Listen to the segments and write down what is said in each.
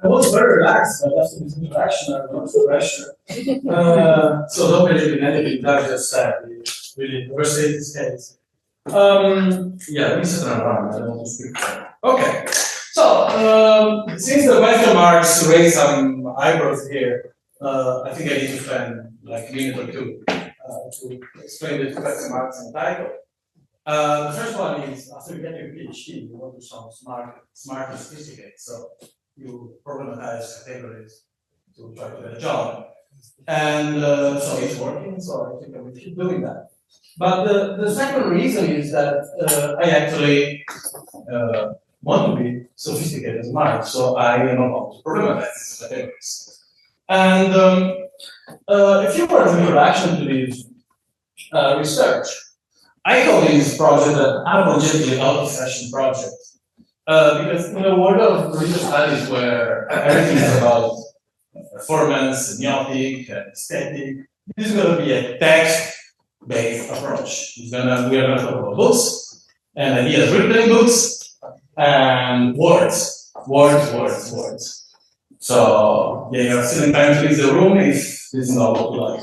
I was very relaxed, but after this interaction, I was under pressure. So don't believe in anything that I just said. It's really overstate this case. Yeah, let me set an alarm. I don't want to speak. Okay. So, since the question marks raise some eyebrows here, I think I need to spend like a minute or two to explain the question marks in the title. The first one is, after you get your PhD, you want to sound smart and sophisticated. So you problematize categories to try to get a job. And so it's working, so I think I will keep doing that. But the second reason is that I actually want to be sophisticated and smart, so I am about to problematize these categories. And a few words of introduction to this research. I call this project an unapologetically out-of-fashion project. Because in a world of religious studies where everything is about performance, semiotic, aesthetic, this is going to be a text-based approach. We are going to talk about books and ideas written in books and words. So yeah, you're still in time to leave the room if this is not what you like.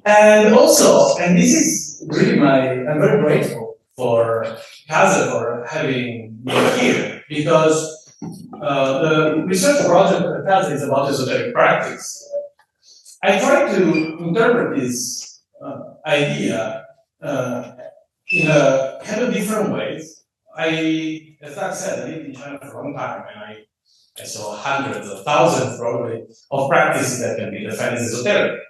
And also, and this is really I'm very grateful for Kaza for having me here, because the research project at Kaza is about esoteric practice. I try to interpret this idea in a kind of different ways. As I said, I lived in China for a long time, and I saw hundreds of thousands, probably, of practices that can be defined as esoteric.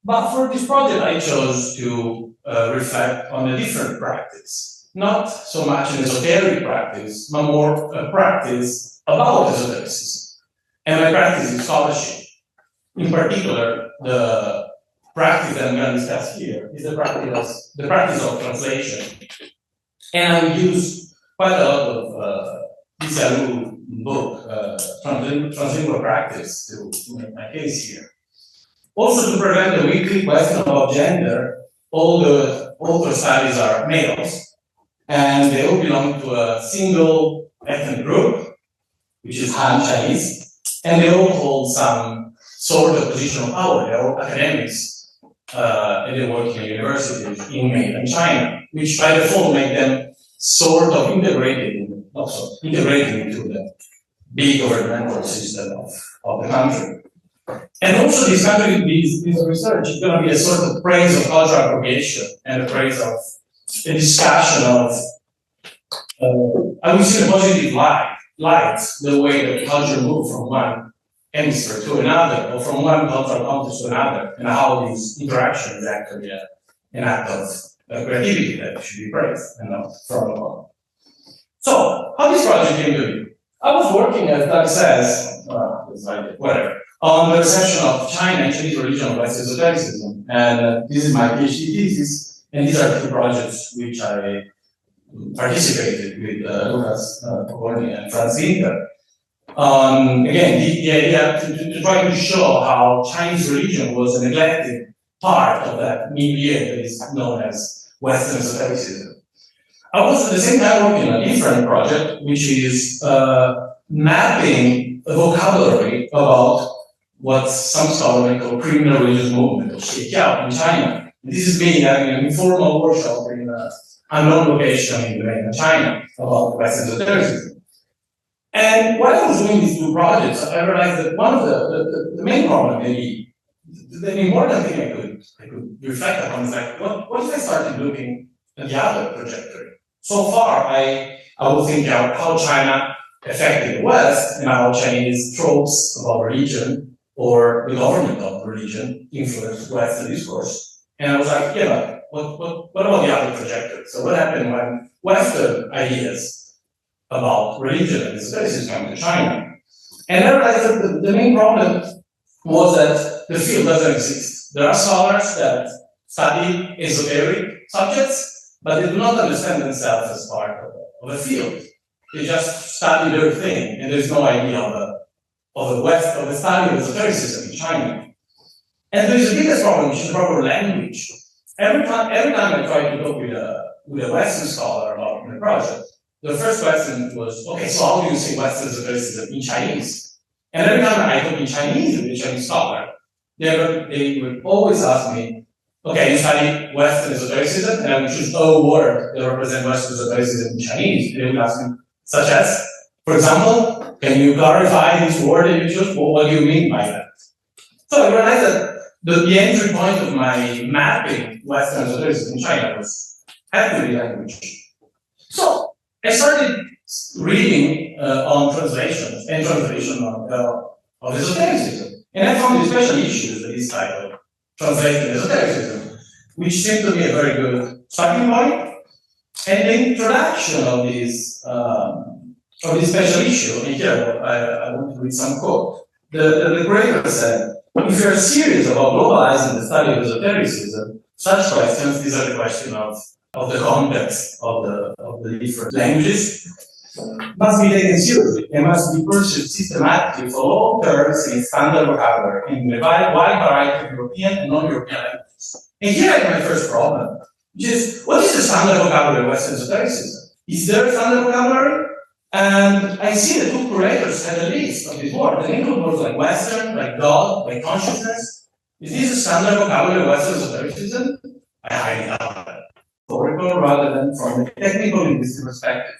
But for this project, I chose to reflect on a different practice. Not so much an esoteric practice, but more a practice about esotericism. And my practice is scholarship. In particular, the practice that I'm going to discuss here is the practice of translation. And I will use quite a lot of Isalu book, translingual practice, to make my case here. Also, to prevent the weekly question about gender, all the author studies are males, and they all belong to a single ethnic group, which is Han Chinese, and they all hold some sort of position of power. They're all academics, and they work in universities in mainland China, which by default make them sort of integrated into the big governmental system of the country. And also this research is going to be a sort of praise of cultural appropriation and a praise of a discussion of, I would say, a positive light, the way that culture moves from one hemisphere to another, or from one cultural context to another, and how this interaction is actually an act of creativity that should be praised and not frowned upon. So, how this project came to be? I was working, as Doug says, whatever, on the reception of China and Chinese religion of West esotericism. And this is my PhD thesis, and these are two projects which I participated with Lucas Pokorny and Franz Winter. Again, the idea to try to show how Chinese religion was a neglected part of that milieu that is known as Western esotericism. I was at the same time working on a different project, which is mapping a vocabulary about what some scholars call criminal religious movement, or Xiaqiao, in China. And this is me having an informal workshop in an unknown location in mainland China about Western esotericism. And while I was doing these two projects, I realized that one of the main problem, maybe the important thing I could reflect upon is like, what if I started looking at the other trajectory? So far, I would think about how China affected the West and how Chinese tropes about religion or the government of religion influenced Western discourse. And I was like, yeah, but what about the other trajectory? So what happened when Western ideas about religion and esotericism came to China? And I realized that the main problem was that the field doesn't exist. There are scholars that study esoteric subjects, but they do not understand themselves as part of a field. They just study their thing, and there's no idea of the study of esotericism in China. And there is a biggest problem, which is the proper language. Every time I try to talk with a Western scholar about my project, the first question was, okay, so how do you say Western esotericism in Chinese? And every time I talk in Chinese with a Chinese scholar, they would always ask me, okay, you study Western esotericism, and I would choose a word that represents Western esotericism in Chinese. They would ask me, such as, for example, can you clarify this word that you chose? Well, what do you mean by that? So I realized that the entry point of my mapping Western esotericism in China was actually language. So I started reading on translations and translation of esotericism. And I found especially issues with this type of translating esotericism, which seemed to be a very good starting point. And the introduction of this special issue, and here I want to read some quote. The creator said, if you're serious about globalizing the study of esotericism, such questions, these are the questions of the context of the different languages, must be taken seriously and must be pursued systematically for long terms in standard vocabulary in a wide variety of European and non-European languages. And here I have my first problem, which is, what is the standard vocabulary of Western esotericism? Is there a standard vocabulary? And I see the two curators had a list of these words, and include words like Western, like God, like consciousness. Is this a standard vocabulary of Western esotericism? I highly doubt that. Historical rather than from a technical linguistic perspective.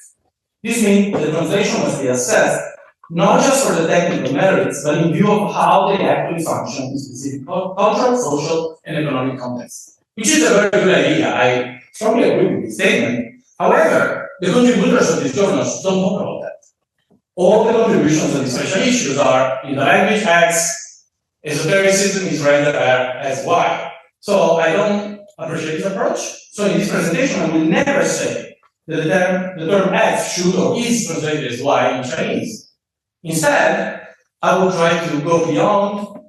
This means the translation must be assessed not just for the technical merits, but in view of how they actually function in specific cultural, social, and economic contexts. Which is a very good idea. I strongly agree with this statement. However, the contributors of these journals don't talk about that. All the contributions on these special issues are in the language X, esotericism is rendered as Y. So I don't appreciate this approach. So in this presentation, I will never say that the term X should or is translated as Y in Chinese. Instead, I will try to go beyond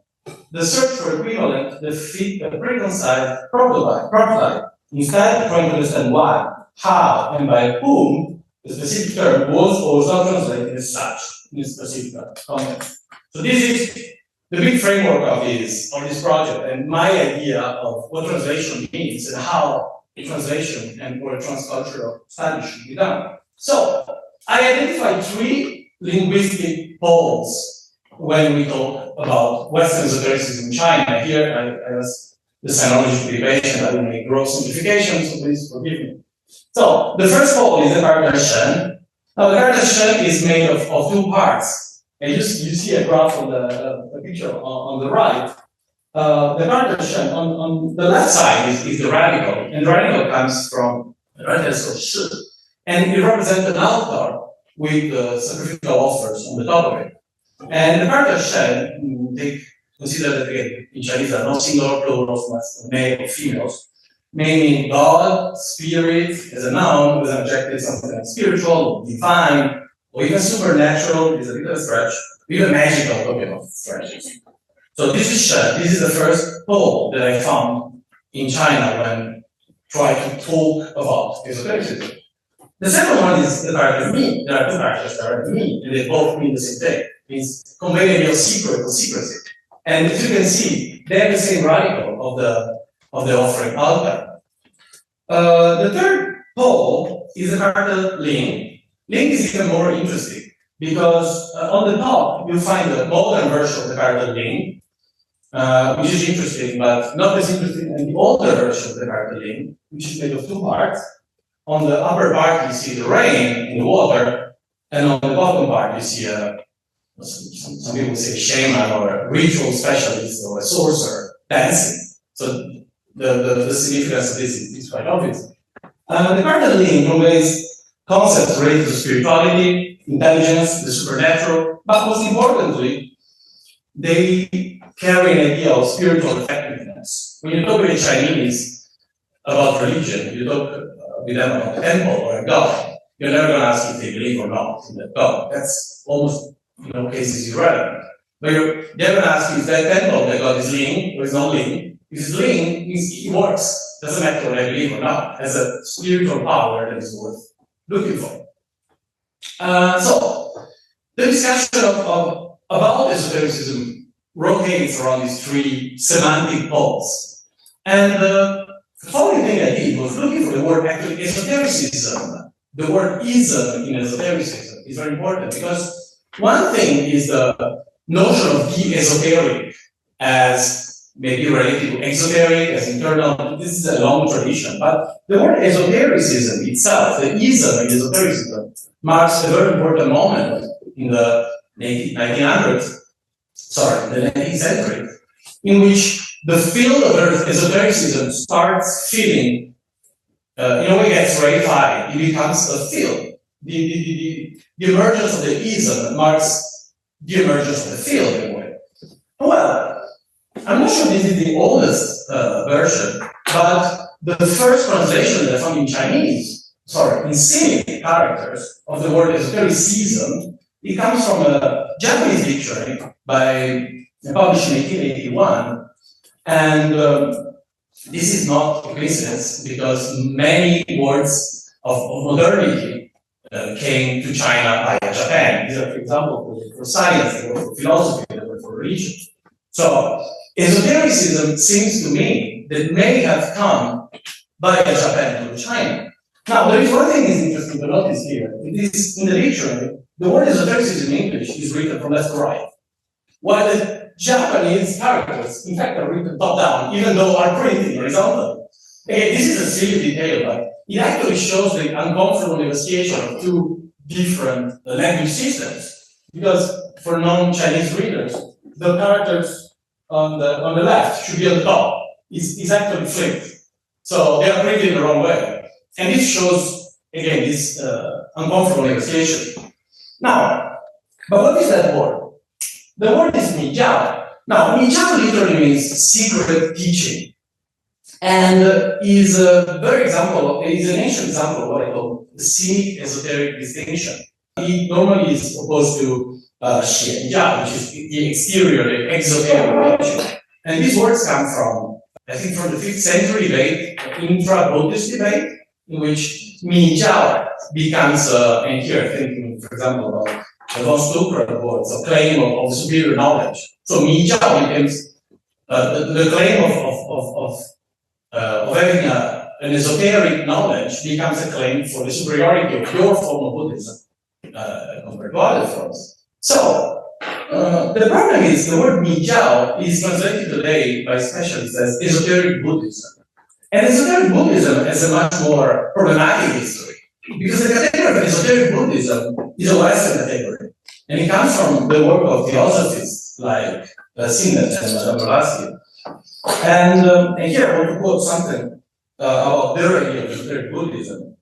the search for equivalent that fit the preconceived prototype. Instead, trying to understand why, how, and by whom the specific term was or was not translated as such in this specific context. So this is the big framework of this project and my idea of what translation means and how a translation and or a transcultural study should be done. So I identified three linguistic poles when we talk about Western esotericism in China. Here I ask the sinology to be patient. I will make gross simplifications, so please forgive me. So the first pole is the character Shen. Now the character Shen is made of two parts. And you see a graph on the picture on the right. The character Shen on the left side is the radical, and the radical comes from the radical is called Shi, and it represents an altar with the sacrificial offers on the top of it. And the character Shen, consider that again, in Chinese there are no singular plurals, male or females, meaning God, spirit as a noun, as an adjective, something like spiritual, divine, or even supernatural is a little stretch, even magical, talking of stretches. So this is Shen. This is the first pole that I found in China when trying to talk about esotericism. The second one is the character me. There are two characters that are me, and they both mean the same thing. It means conveying your secret or secrecy. And as you can see, they have the same radical of the offering altar. The third pole is the character Ling. Ling is even more interesting because on the top you'll find the modern version of the character Ling, which is interesting, but not as interesting as the older version of the character Ling, which is made of two parts. On the upper part you see the rain in the water, and on the bottom part you see some people say shaman or a ritual specialist or a sorcerer dancing. So the significance of this is quite obvious. The character Ling conveys concepts related to spirituality, intelligence, the supernatural, but most importantly, they carry an idea of spiritual effectiveness. When you talk with a Chinese about religion, you talk with them about a temple or a god, you're never going to ask if they believe or not in that god. That's almost, in no cases, irrelevant. But they're going to ask you, is that temple that god is Ling or is not Ling? If it's Ling, it works. Doesn't matter whether I believe or not. Has a spiritual power that is worth looking for. So the discussion about esotericism rotates around these three semantic poles. And the following thing I did was looking for the word actually esotericism the word ism in esotericism is very important, because one thing is the notion of de-esoteric as maybe related to exoteric, as internal. This is a long tradition, but the word esotericism itself, the ism in esotericism, marks a very important moment in the 1900s, the 19th century, in which the field of esotericism starts feeling, in a way, gets rarefied. It becomes a field. The emergence of the ism marks the emergence of the field, in a way. Well, I'm not sure this is the oldest version, but the first translation that I found in Chinese, in Semitic characters, of the word esotericism, it comes from a Japanese dictionary published in 1881, and this is not a coincidence, because many words of modernity came to China via Japan. These are, for example, for science, they were for philosophy, they were for religion. So, esotericism seems to me that may have come via Japan to China. Now, there is one thing is interesting to notice here. It is in the dictionary, the word esotericism in English is written from left to right, while the Japanese characters, in fact, are written top down, even though are printed horizontally. Again, this is a silly detail, but it actually shows the uncomfortable negotiation of two different language systems. Because for non-Chinese readers, the characters on the left should be on the top. It's actually flipped. So they are printed in the wrong way. And this shows, again, this uncomfortable negotiation. Now, but what is that word? The word is mijiao. Now, mijiao literally means secret teaching. And is a very example, is an ancient example of what I call the semi-esoteric distinction. It normally is opposed to xianjiao, which is the exterior, the exoteric nature. And these words come from, I think, from the 5th century debate, intra-Buddhist debate, in which mijiao becomes, and here I think, for example, about the von Stuckrad words, a claim of superior knowledge. So mijiao becomes the claim of having an esoteric knowledge becomes a claim for the superiority of your form of Buddhism compared to other forms. So, the problem is the word mijiao is translated today by specialists as esoteric Buddhism. And esoteric Buddhism has a much more problematic history, because the category of esoteric Buddhism is a Western category, and it comes from the work of theosophists like Sinnett and Madame Blavatsky. And here I want to quote something about their idea of esoteric Buddhism.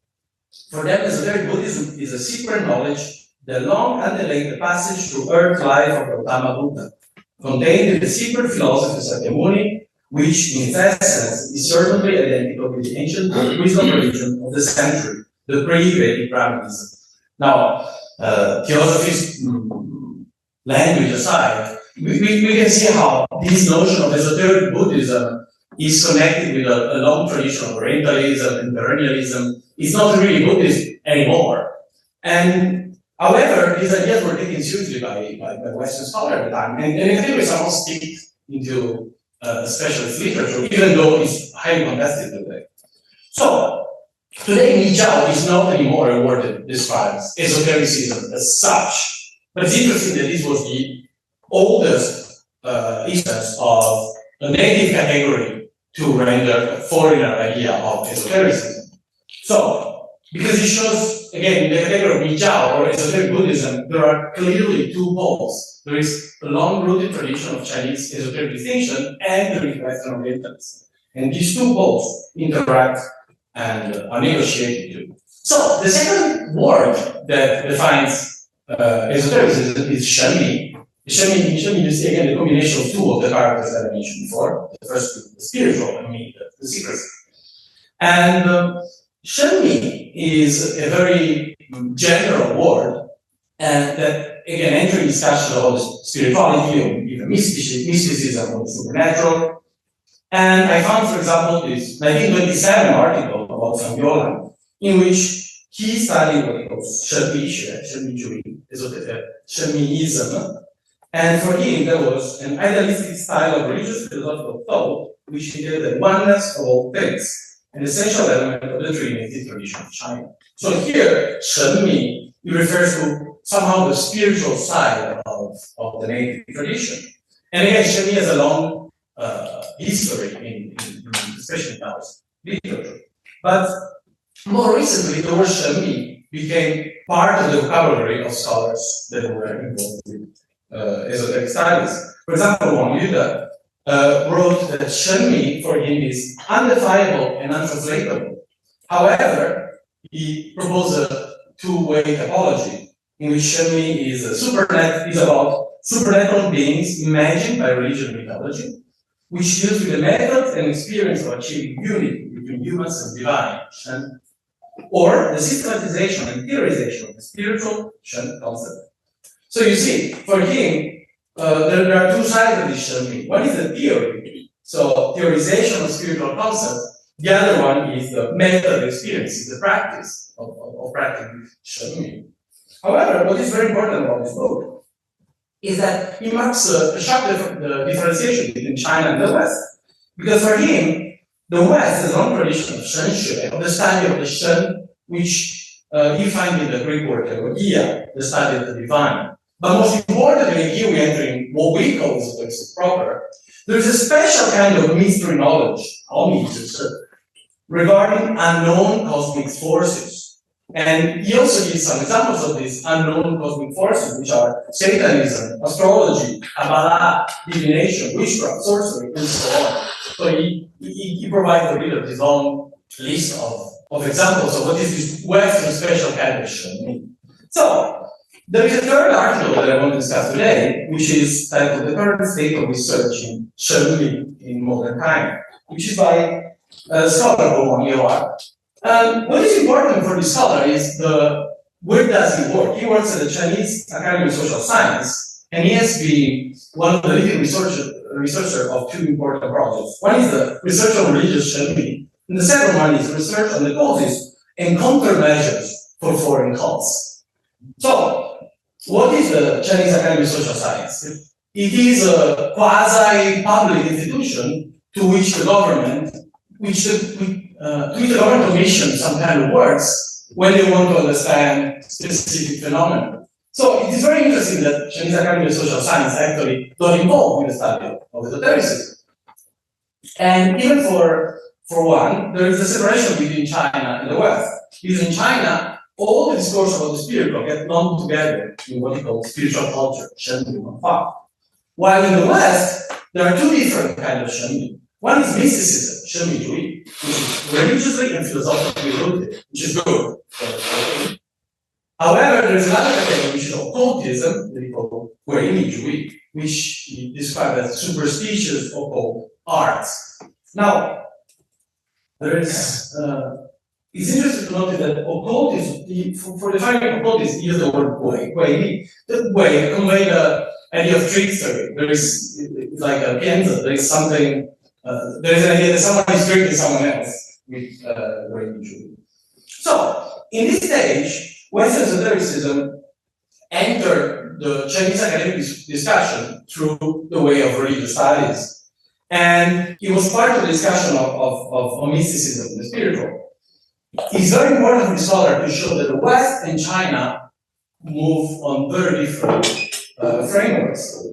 For them, esoteric Buddhism is a secret knowledge, the long and delayed passage through earth life of Gautama Buddha, contained in the secret philosophy of Sakyamuni, which in its essence is certainly identical with the ancient wisdom religion of the century, the pre-Vedic Brahmanism. Now, theosophy's language aside, we can see how this notion of esoteric Buddhism is connected with a long tradition of Orientalism and perennialism. It's not really Buddhist anymore. And however, these ideas were taken seriously by Western scholars at the time, and in a way somehow stick into specialist literature, even though it's highly contested today. So, today mijiao is not anymore a word that describes esotericism as such. But it's interesting that this was the oldest instance of a native category to render a foreigner idea of esotericism. So, because it shows, again, in the category of mijiao or esoteric Buddhism, there are clearly two poles. There is a long-rooted tradition of Chinese esoteric distinction, and there is Western Orientalism. And these two poles interact and are negotiated too. So, the second word that defines esotericism is shenmi. Shenmi, you see again the combination of two of the characters that I mentioned before. The first is the spiritual, and the secrecy. And shenmi is a very general word, and that again entering discussion of the spirituality or even mysticism or the supernatural. And I found, for example, this 1927 article about Fangiola, in which he studied what he calls Shenmiism. And for him, there was an idealistic style of religious philosophical thought, which needed the oneness of all things. an essential element of the Trinity tradition of China. So here, Shenmi, it refers to somehow the spiritual side of the native tradition. And again, Shenmi has a long history especially in Taoist literature. But more recently, the word Shenmi became part of the vocabulary of scholars that were involved with esoteric studies. For example, Wang Yude wrote that Shenmi for him is undefinable and untranslatable. However, he proposed a two-way topology in which Shenmi is about supernatural beings imagined by religion and mythology, which deals with the methods and experience of achieving unity between humans and divine, or the systematization and theorization of the spiritual Shen concept. So you see, for him, there are two sides of this Shenmi. One is the theory, so theorization of spiritual concepts. The other one is the method experience, the practice of practicing Shenmi. However, what is very important about this book is that he marks a sharp differentiation between China and the West. Because for him, the West has a long tradition of Shen Shui, of the study of the Shen, which you find in the Greek word logia, the study of the divine. But most importantly, here we enter in what we call esotericism proper. There is a special kind of mystery knowledge, regarding unknown cosmic forces. And he also gives some examples of these unknown cosmic forces, which are Satanism, astrology, Kabbalah, divination, witchcraft, sorcery, and so on. So he provides a bit of his own list of examples of what is this Western special kind of Shen. So, there is a third article that I want to discuss today, which is titled The Current State of Research in Shen in Modern Time, which is by a scholar called Wang Yude. What is important for this scholar is where does he work? He works at the Chinese Academy of Social Science, and he has been one of the leading researchers of two important projects. One is the research on religious Shen, and the second one is research on the causes and countermeasures for foreign cults. So, what is the Chinese Academy of Social Science? It is a quasi-public institution to which the government, commissions some kind of works when they want to understand specific phenomena. So it is very interesting that Chinese Academy of Social Science actually got involved in the study of esotericism. And even for one, there is a separation between China and the West. Because in China, all the discourse about the spiritual get lumped together in what he calls spiritual culture, Shen Yu. While in the West, there are two different kinds of Shen. One is mysticism, Shen Yu, which is religiously and philosophically rooted, which is good. However, there is another category which is occultism, that he called Yu, which he described as superstitious occult arts. Now, there is it's interesting to note that occultism, for defining occultism, use the word Gui. The Gui convey the idea of trickster. There is, it's like a pienza, there is something, there is an idea that someone is tricking someone else with Gui. So, in this stage, Western esotericism entered the Chinese academic discussion through the way of religious studies. And it was part of the discussion of mysticism, the spiritual. It's very important for the scholar to show that the West and China move on very different frameworks.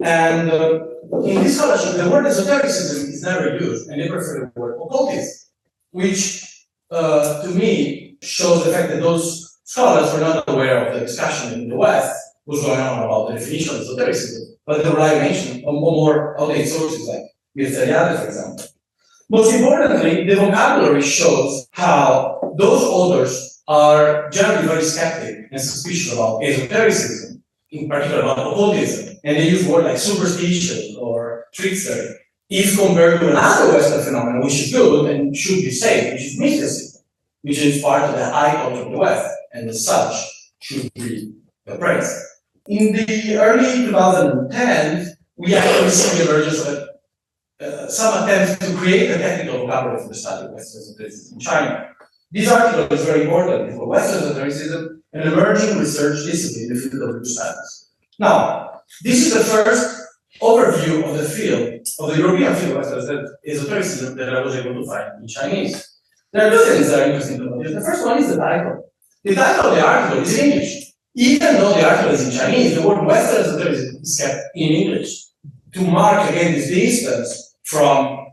And in this scholarship, the word esotericism is never used, and they prefer the word occultism, which to me shows the fact that those scholars were not aware of the discussion in the West was going on about the definition of esotericism, but they rely on more outdated sources like Alchemy, for example. Most importantly, the vocabulary shows how those authors are generally very skeptic and suspicious about esotericism, in particular about occultism, and they use words like superstition or trickster, if compared to another Western phenomenon, which is good and should be safe, which is mysticism, which is part of the high culture of the West, and as such should be praised. In the early 2010s, we actually see the emergence of some attempts to create a technical vocabulary for the study of Western esotericism in China. This article is very important for Western esotericism, an emerging research discipline in the field of religious studies. Now, this is the first overview of the field, of the European field of esotericism that I was able to find in Chinese. There are two things that are interesting to notice. The first one is the title. The title of the article is in English. Even though the article is in Chinese, the word Western esotericism is kept in English to mark again this distance from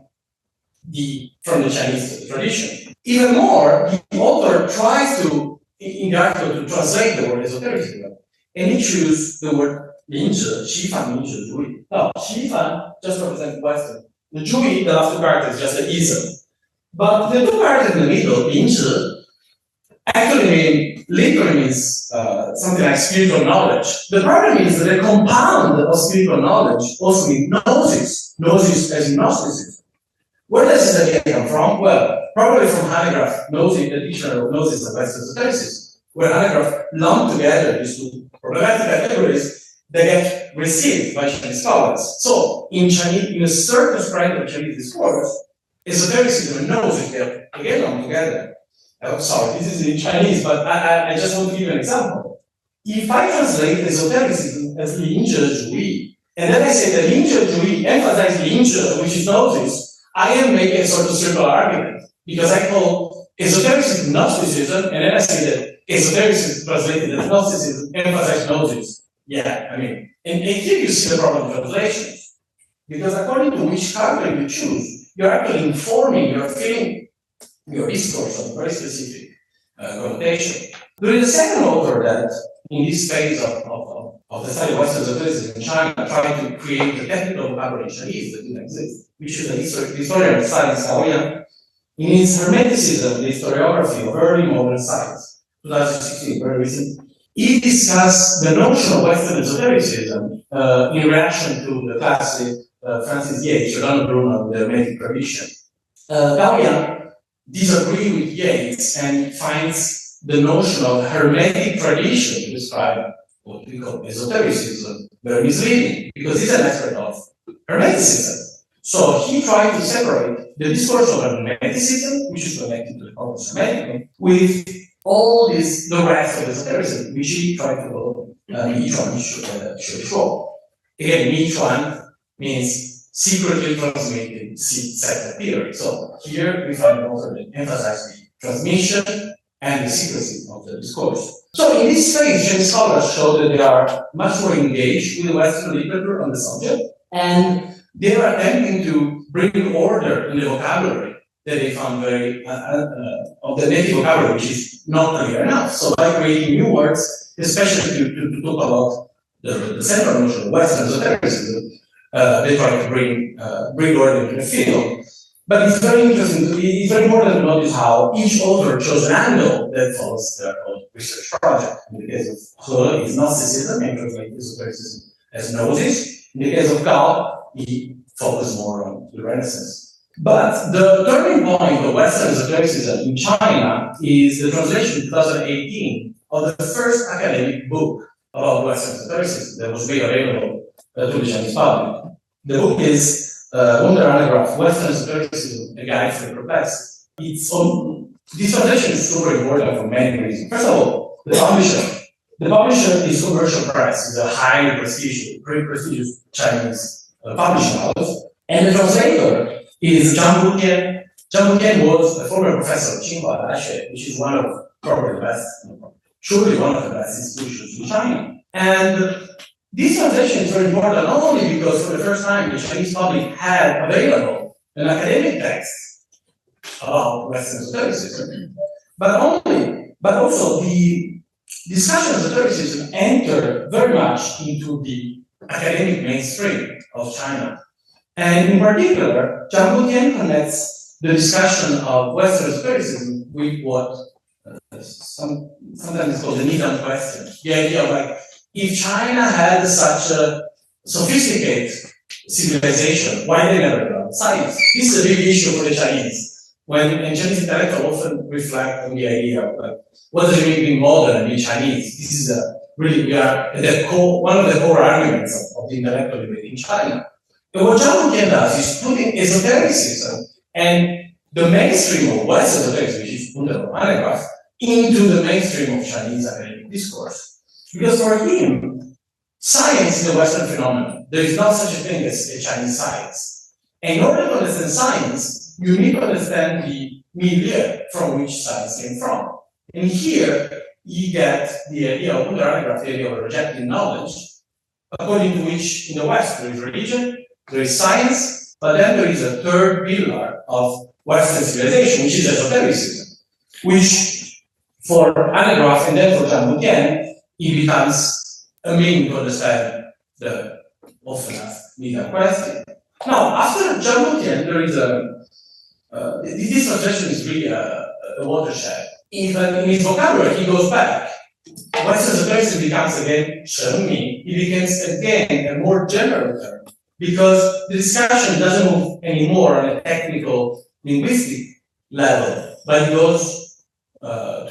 the Chinese tradition. Even more, the author tries to, in the article, to translate the word esotericism, and he chooses the word 灵者, Xifan 灵者 Zhui. Now, Xifan just represents Western. The Zhui, the last two characters, is just an ism. But the two characters in the middle, 灵者, actually literally means something like spiritual knowledge. The problem is that the compound of spiritual knowledge also means gnosis. Gnosis as in Gnosticism. Where does this idea come from? Well, probably from Hanegraaff, Gnosis, the dictionary of Gnosis and Western esotericism, where Hanegraaff lumped together these two problematic categories that get received by Chinese scholars. So, in Chinese, in a certain strand of Chinese discourse, esotericism and gnosis get again lumped together. I'm sorry, this is in Chinese, but I just want to give you an example. If I translate esotericism as 灵者主义, and then I say that 灵者主义emphasizes 灵者, which is gnosis, I am making a sort of circular argument, because I call esotericism Gnosticism, and then I say that esotericism translated as Gnosticism emphasizes gnosis. Yeah, I mean, and here you see the problem of translations, because according to which category you choose, you're actually informing, you're filling your discourse of a very specific connotation. There is a second author that, in this phase of the study of Western esotericism in China, tried to create a technical vocabulary in Chinese that didn't exist, which is the historian of science, Gao Yang. In his Hermeticism, the historiography of early modern science, 2016, very recent, he discussed the notion of Western esotericism in reaction to the classic Francis Yates, Giordano Bruno, the Hermetic tradition. Gao Yang disagree with Yates and finds the notion of Hermetic tradition to describe what we call esotericism very misleading, because he's an expert of Hermeticism. So he tried to separate the discourse of Hermeticism, which is connected to the corpus Hermeticum, with all this, the rest of esotericism, which he tried to go Michuan should show. Again, Michuan means secretly transmitted set theory. So here we find an author that emphasizes the transmission and the secrecy of the discourse. So in this phase, Chinese scholars show that they are much more engaged with Western literature on the subject, and they are attempting to bring order in the vocabulary that they found very, of the native vocabulary, which is not clear enough. So by creating new words, especially to talk about the central notion of Western esotericism, they try to bring order into the field. But it's very interesting, it's very important to notice how each author chose an angle that follows their own research project. In the case of He, it's Gnosticism, and translates esotericism as gnosis. In the case of Gao, he focused more on the Renaissance. But the turning point of Western esotericism in China is the translation in 2018 of the first academic book about Western esotericism that was made available to the Chinese public. The book is Western Esotericism, a guide for the perplexed. This translation is super important for many reasons. First of all, the publisher is Commercial Press, the highly prestigious Chinese publishing house, and the translator is Zhang Butian. Zhang Butian was a former professor of Tsinghua Daxue, which is one of probably the best, surely one of the best institutions in China. And this translation is very important not only because for the first time the Chinese public had available an academic text about Western esotericism, but also the discussion of esotericism entered very much into the academic mainstream of China. And in particular, Zhang Butian connects the discussion of Western esotericism with what sometimes is called the Nidan question. The idea of like, if China had such a sophisticated civilization, why they never developed science? This is a big issue for the Chinese. And Chinese intellectuals often reflect on the idea of like, what does it mean being modern and being Chinese? This is really, we are at the core, one of the core arguments of the intellectual debate in China. And what Zhang Butian does is putting esotericism and the mainstream of Western esotericism, which is under Hanegraaff, into the mainstream of Chinese academic discourse. Because for him, science is a Western phenomenon. There is not such a thing as a Chinese science. And in order to understand science, you need to understand the milieu from which science came from. And here, you get the idea of logographic, the idea of rejecting knowledge, according to which in the West there is religion, there is science, but then there is a third pillar of Western civilization, which is esotericism, which for Anagraph and then for Jean Boutien, it becomes a means to understand the often asked legal question. Now, after Jean Boutien, there is this translation is really a watershed. Even in his vocabulary, he goes back. Western esotericism becomes again Shenmi, it becomes again a more general term, because the discussion doesn't move anymore on a technical linguistic level, but it goes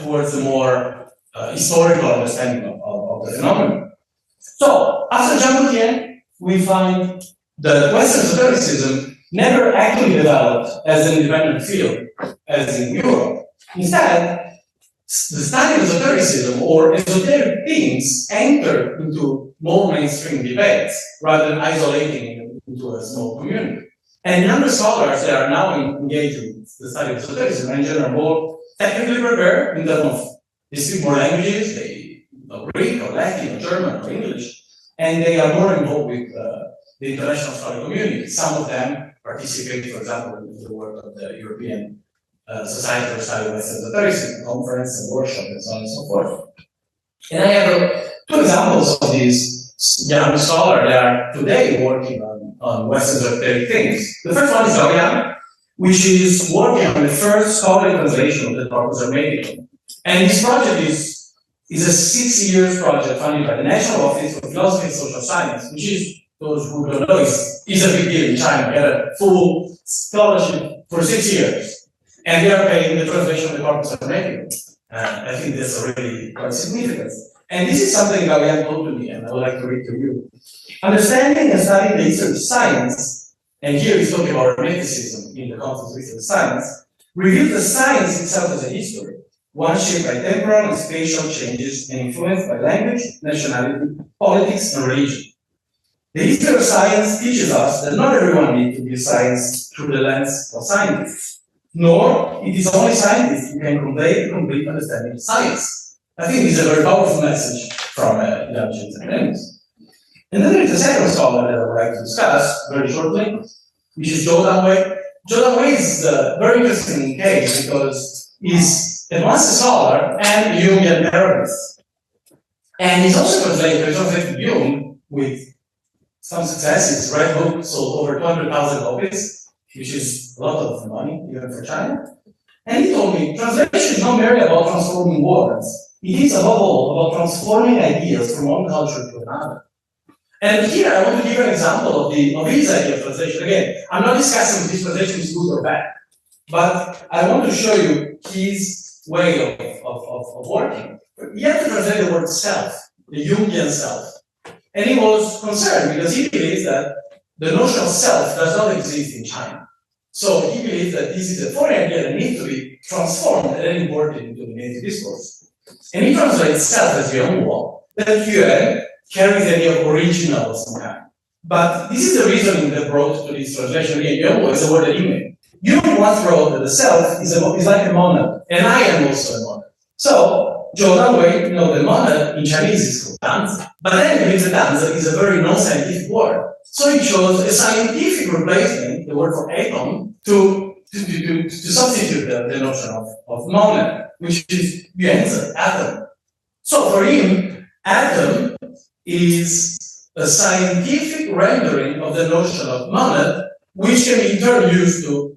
towards a more historical understanding of the phenomenon. So, after Jean Boutien, we find that Western esotericism never actually developed as an independent field, as in Europe. Instead, the study of esotericism or esoteric themes enter into more mainstream debates rather than isolating into a small community. And younger scholars that are now engaged in the study of esotericism are in general more technically prepared in terms of they speak more languages, they know Greek or Latin or German or English, and they are more involved with the international scholarly community. Some of them participate, for example, in the work of the European Society for Study of Western Esotericism, conference and workshop and so on and so forth. And I have two examples of these young scholars that are today working on Western esoteric things. The first one is Davide, which is working on the first scholarly translation of the corpus America. And this project is a 6 years project funded by the National Office for Philosophy and Social Science, which is, those who don't know, is a big deal in China. We had a full scholarship for 6 years. And they are paying the translation of the corpus America. I think that's really quite significant. And this is something that Davide told to me, and I would like to read to you. Understanding and studying the history of science, and here he's talking about hermeticism in the context of history of science, reveals the science itself as a history, one shaped by temporal and spatial changes and influenced by language, nationality, politics, and religion. The history of science teaches us that not everyone needs to view science through the lens of scientists, nor it is only scientists who can convey a complete understanding of science. I think this is a very powerful message from young Chinese. And then there is a second scholar that I would like to discuss very shortly, which is Zhou Danwei. Zhou Danwei is a very interesting case because he's a master scholar and a Jungian therapist. And he's also translated Jung with some success. His red book sold over 200,000 copies, which is a lot of money, even for China. And he told me, translation is not merely about transforming words. It is above all about transforming ideas from one culture to another. And here I want to give an example of his idea of translation. Again, I'm not discussing if this translation is good or bad, but I want to show you his way of working. He had to translate the word self, the Jungian self. And he was concerned because he believes that the notion of self does not exist in China. So he believes that this is a foreign idea that needs to be transformed and then imported into the native discourse. And he translates self as Yuan, that Yuan carries the idea of original of some kind. But this is the reasoning that brought to this translation. Again, Yuan is a word that you made. You once wrote that the self is like a monad, and I am also a monad. So, Zhou Danwei, the monad in Chinese is called danzi, but then he believes that danzi is a very non-scientific word. So he chose a scientific replacement, the word for atom, to substitute the notion of monad, which is yuanzi, atom. So for him, atom is a scientific rendering of the notion of monad, which can be in turn used to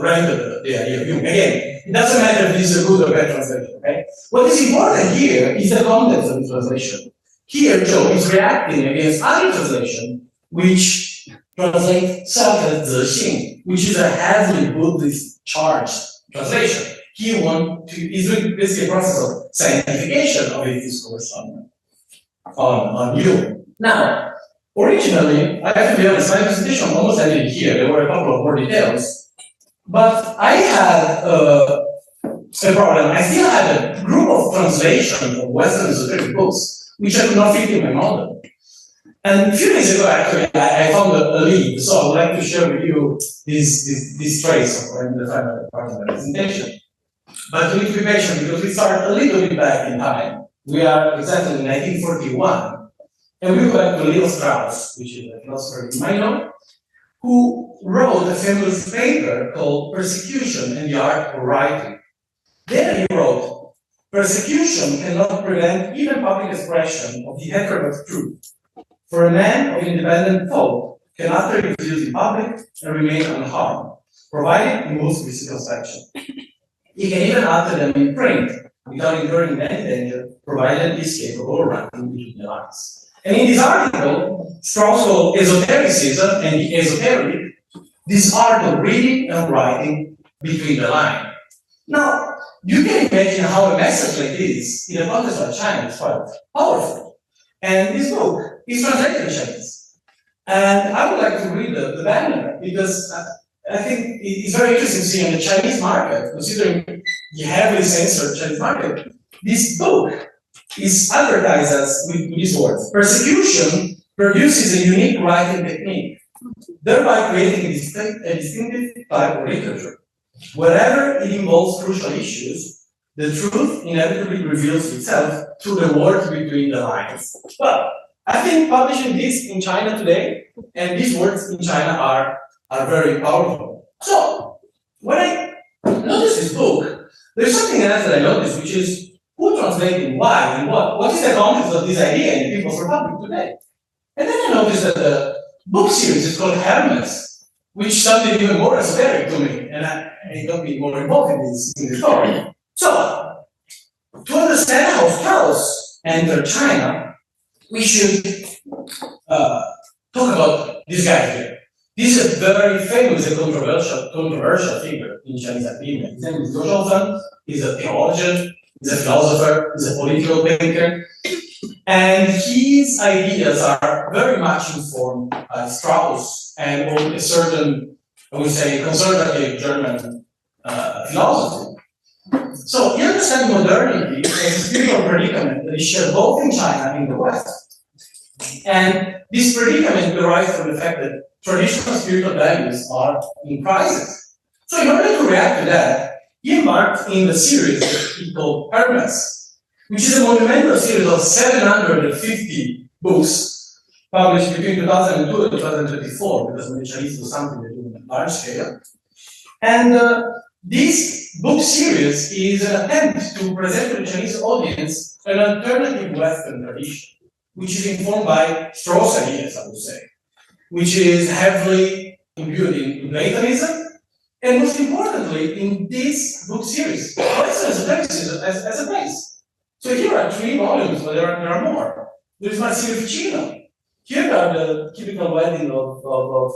render the idea of Jung. Again, it doesn't matter if this is a good or bad translation, okay? What is important here is the context of the translation. Here, Zhou is reacting against other translation, which translate self as zexing, which is a heavily Buddhist charged translation. He wants to, is doing basically a process of scientification of his discourse on Jung. Now, originally, I have to be honest, my presentation almost ended here. There were a couple of more details. But I had a problem. I still had a group of translations of Western esoteric books, which I could not fit in my model. And a few days ago, actually, I found a lead, so I would like to share with you this trace of the final part of the presentation. But we need to be patient because we start a little bit back in time. We are exactly in 1941, and we go back to Leo Strauss, which is a philosopher in Marino, who wrote a famous paper called Persecution and the Art of Writing. There he wrote, persecution cannot prevent even public expression of the heterodox truth. For a man of independent thought can utterly refuse in public and remain unharmed, provided he moves with circumspection. He can even utter them in print without incurring any danger, provided he is capable of writing between the lines. And in this article, Strauss called Esotericism and the Esoteric, this art of reading and writing between the lines. Now, you can imagine how a message like this, in the context of China, is quite powerful. And this book is translated in Chinese. And I would like to read the background because I think it's very interesting to see on the Chinese market, considering the heavily censored Chinese market, this book is advertised as with these words. Persecution produces a unique writing technique, thereby creating a distinctive type of literature. Wherever it involves crucial issues, the truth inevitably reveals itself through the words between the lines. Well, I think publishing this in China today, and these words in China are very powerful. So, when I noticed this book, there's something else that I noticed, which is who translated why and what is the context of this idea in the People's Republic today? And then I noticed that the book series is called Hermes, which sounded even more esoteric to me, and I got me more involved in this story. So, to understand how Strauss entered China, we should talk about this guy here. This is a very famous and controversial figure in Chinese academia. His name is Zhou Zhongfeng. He's a theologian, he's a philosopher, he's a political thinker, and his ideas are very much informed by Strauss and a certain, I would say, conservative German philosophy. So, he understands modernity as a spiritual predicament that is shared both in China and in the West. And this predicament derives from the fact that traditional spiritual values are in crisis. So, in order to react to that, he embarked in the series that he called Hermes, which is a monumental series of 750 books published between 2002 and 2024, because when the Chinese do something, they do on a large scale. And this book series is an attempt to present to the Chinese audience an alternative Western tradition, which is informed by Strauss ideas, I would say, which is heavily imbued in Platonism, and most importantly, in this book series, Esotericism as a base. So here are 3 volumes, but there are more. There is Marsilio Ficino. Here are the typical wedding of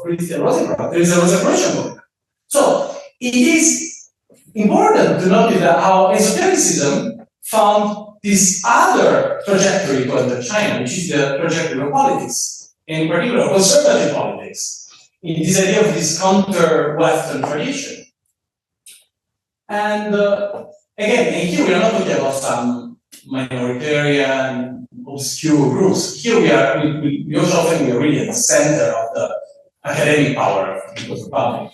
Christian Rosenkreuz. There is a Rosicrucian book. So it is important to notice that how esotericism found this other trajectory to enter China, which is the trajectory of politics, in particular conservative politics, in this idea of this counter-Western tradition. And again, and here we are not talking about some minoritarian, obscure groups. Here we also often we are really at the center of the academic power of the People's Republic.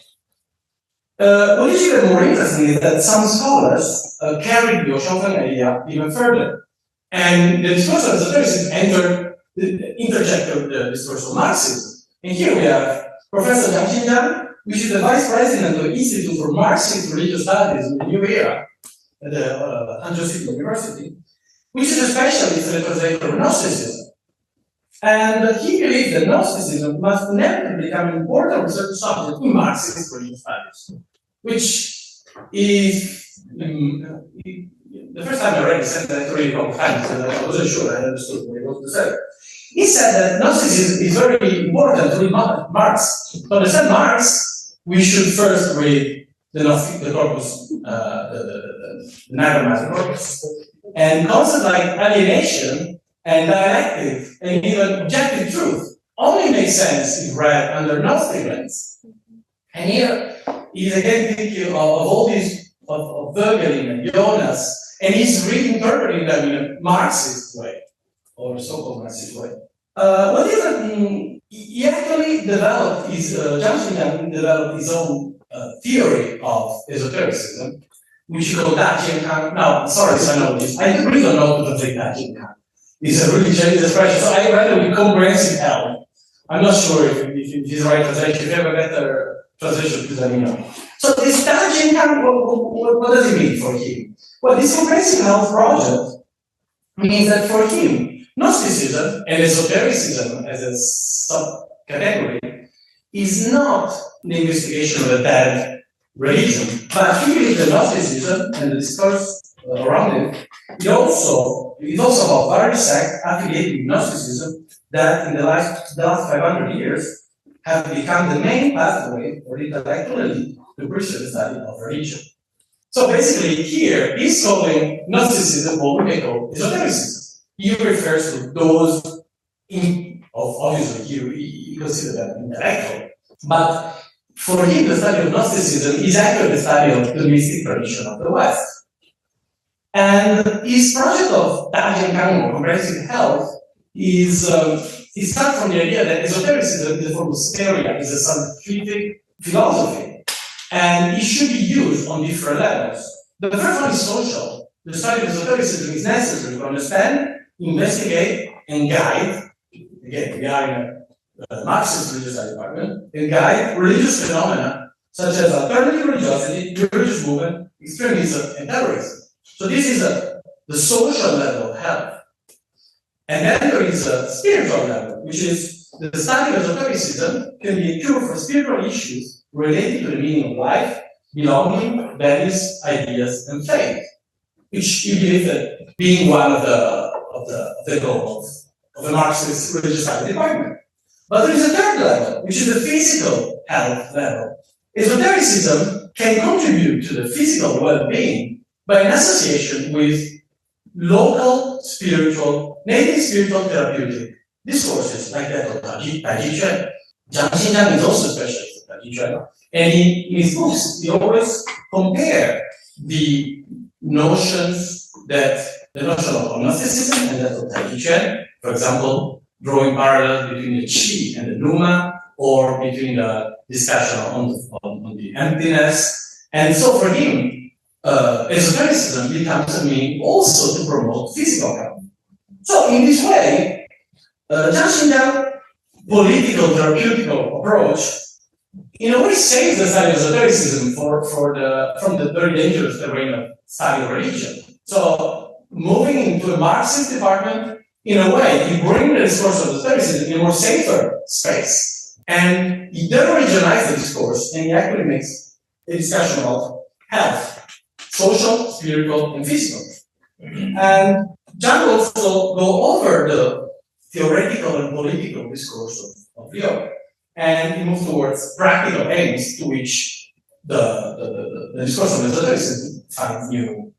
What is even more interesting is that some scholars carried the Oshofan idea even further. And the discourse of esotericism interjected the discourse of Marxism. And here we have Professor Zhang Xinjiang, which is the vice president of the Institute for Marxist Religious Studies in the New Era at the Hangzhou City University, which is a specialist and a translator of Gnosticism. And he believes that Gnosticism must never become an important research subject in Marxist religious studies, which is the first time I read this sentence, really long time, so I wasn't sure I understood what he was to say. He said that Gnosticism is very important to read Marx. To understand Marx, we should first read the corpus, the Nagarmatic corpus. And concepts like alienation and dialectic and even objective truth only make sense if read under Gnostic lens. And here he's again thinking of all these of Vogelin and Jonas, and he's reinterpreting them in a Marxist way, or so-called Marxist way. What is he actually developed Zhang Xinjiang developed his own theory of esotericism, which he called Da-Jian-Kang. Now, sorry, I know this. I really don't know to translate Da-Jian-Kang. It's a really Chinese expression, so I read it with comprehensive help. I'm not sure if it's the right translation. If you have a better translation, please let me know. So this Da-Jian-Kang, what does it mean for him? Well, this comprehensive health project means that for him, Gnosticism and esotericism as a subcategory is not the investigation of a dead religion, but he believes that Gnosticism and the discourse around it is also about various sects affiliated with Gnosticism that in the last 500 years have become the main pathway for the intellectual elite to pursue the study of religion. So basically, here he's calling Gnosticism what we may call esotericism. He refers to those, obviously, he considers that intellectual, but for him, the study of Gnosticism is actually the study of the mystic tradition of the West. And his project of Da-Jian-Kang, or comprehensive health, is starts from the idea that esotericism is a form of hysteria, is a scientific philosophy, and it should be used on different levels. The first one is social. The study of esotericism is necessary to understand, investigate, and guide. Again, we are in a Marxist religious study department, and guide religious phenomena such as alternative religiosity, religious movement, extremism, and terrorism. So this is the social level of health. And then there is a spiritual level, which is the study of esotericism can be a cure for spiritual issues related to the meaning of life, belonging, values, ideas, and faith, which he believes that being one of the goals of the Marxist religious study department. But there is a third level, which is the physical health level. Esotericism can contribute to the physical well-being by an association with local spiritual, native spiritual therapeutic discourses like that of Taiji Chuan. Zhang Xinjiang is also a specialist of Taiji Chuan. And in his books, he always compare the notions that the notion of Gnosticism and that of Taiji Chuan, for example, drawing parallels between the Qi and the Numa, or between the discussion on the emptiness. And so for him, esotericism becomes a means also to promote physical health. So in this way, Zhang Xinjiang's political therapeutical approach, in a way, saves the study of esotericism from the very dangerous terrain of study of religion. So moving into a Marxist department, in a way, he brings the discourse of esotericism in a more safer space. And he de-religionizes the discourse, and he actually makes a discussion about health, social, spiritual, and physical. And Zhang also go over the theoretical and political discourse of Liu, and he moves towards practical aims to which the discourse of esotericism finds new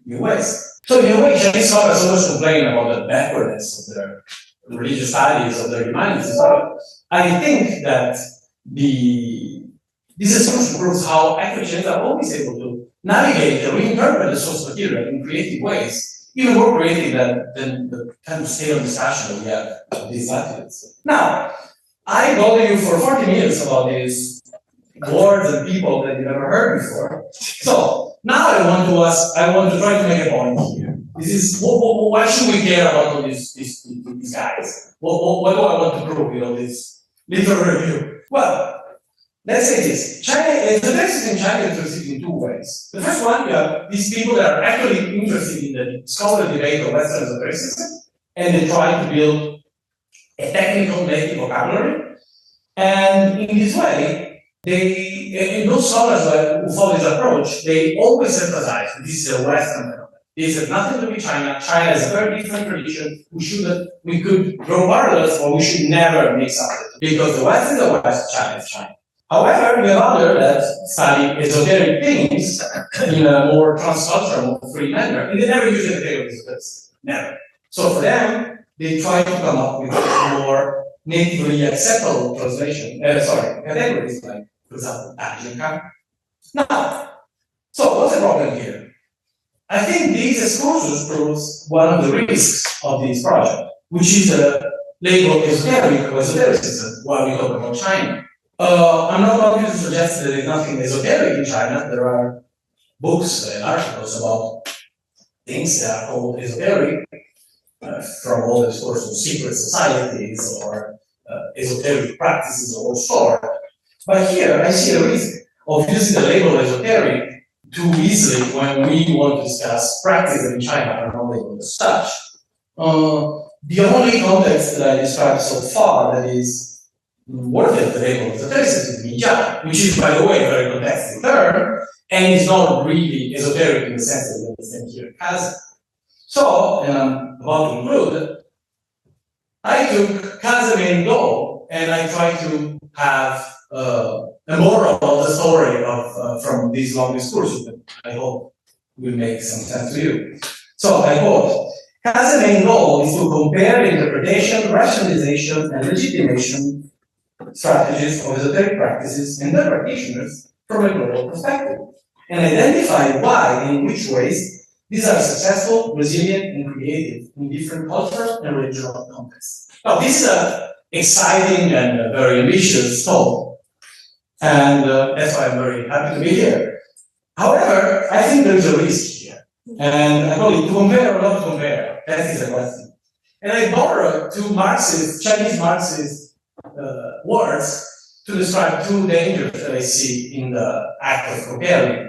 ways. So in a way, Chinese scholars always complain about the backwardness of their religious studies, of their humanities. So I think that this exclusion proves how actually Chinese are always able to navigate and reinterpret the source material in creative ways, even more creative than the kind of stale discussion that we have of these latitudes. Now, I told you for 40 minutes about these words and people that you've never heard before. So now I want to try to make a point here. This is why should we care about all these guys? What do I want to prove with all this little review? Well, let's say this. Esotericism in China is interested in two ways. The first one, you have these people that are actually interested in the scholarly debate of Western esotericism, and they try to build a technical native vocabulary. And in this way, those scholars who follow this approach, they always emphasize that this is a Western phenomenon. This has nothing to do with China. China is a very different tradition. We could draw parallels, or we should never mix up it. Because the West is the West, China is China. However, we have others that study esoteric things in a more transcultural, more free manner, and they never use the category of esotericism. Never. So for them, they try to come up with more natively acceptable categories like, for example, Da-Jian-Kang. Now, so what's the problem here? I think these exclusions proves one of the risks of this project. which is a label esoteric or esotericism while we talk about China. I'm not going to suggest that there is nothing esoteric in China. There are books and articles about things that are called esoteric, from all the discourses of secret societies or esoteric practices of all sort. But here I see a risk of using the label esoteric too easily when we want to discuss practice that in China are not labeled as such. The only context that I described so far that is worthy of the label esotericism is Minjiang, which is, by the way, a very contextual term, and is not really esoteric in the sense that we understand here as. So, and I'm about to conclude, I took Kazeme and Go, and I tried to have a moral of the story of from these long discourses that I hope will make some sense to you. So I quote, Kaz's main goal is to compare interpretation, rationalization, and legitimation strategies of esoteric practices and their practitioners from a global perspective, and identify why and in which ways these are successful, resilient, and creative in different cultural and regional contexts. Now, this is an exciting and very ambitious talk, and that's why I'm very happy to be here. However, I think there is a risk here, and I call it to compare or not to compare. That is the question. And I borrowed two Marxist, Chinese Marxist words to describe two dangers that I see in the act of comparing.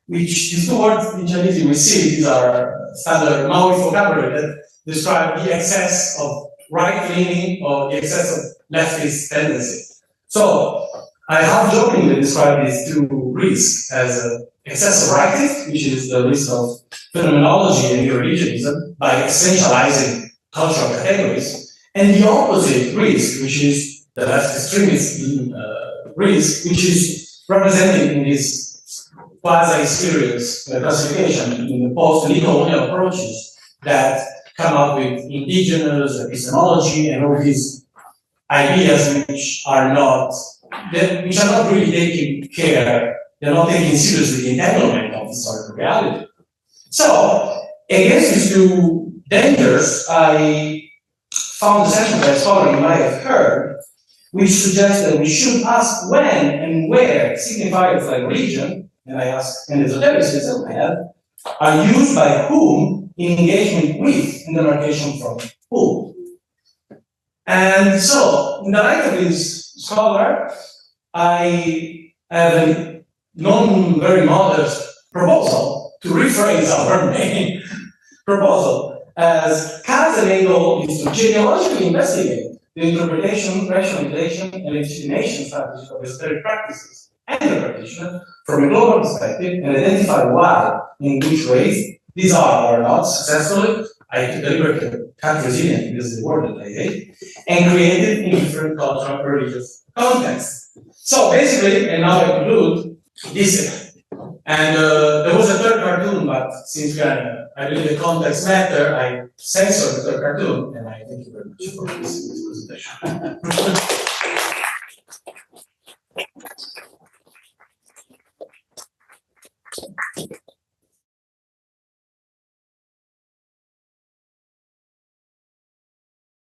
Which these two words in Chinese you will see, these are standard Maoist vocabulary that describe the excess of right-leaning or the excess of leftist tendency. So I have jokingly described these two risks as excess of rightism, which is the risk of phenomenology and irreligionism by essentializing cultural categories, and the opposite risk, which is the left extremist risk, which is represented in this quasi-serious classification in the post-decolonial approaches that come up with indigenous epistemology and all these ideas which are not really taking care, they're not taking seriously the entanglement of historical reality. So, against these two dangers, I found a section that I scholar you might have heard, which suggests that we should ask when and where signifiers like religion, and I ask, and esotericism I have, are used by whom in engagement with and demarcation from whom. And so, in the light of this scholar, I have a non-very modest proposal to rephrase our main proposal as Kant's main goal is to genealogically investigate the interpretation, rationalization, and legitimation strategies of esoteric practices and their practitioners from a global perspective and identify why, in which ways, these are or not successfully, I took the liberty to cut resilient because the word that I hate, and created in different cultural and religious contexts. So basically, and now I conclude, this. And there was a third cartoon, but since I believe the context matter, I censored the third cartoon, and I thank you very much for this presentation.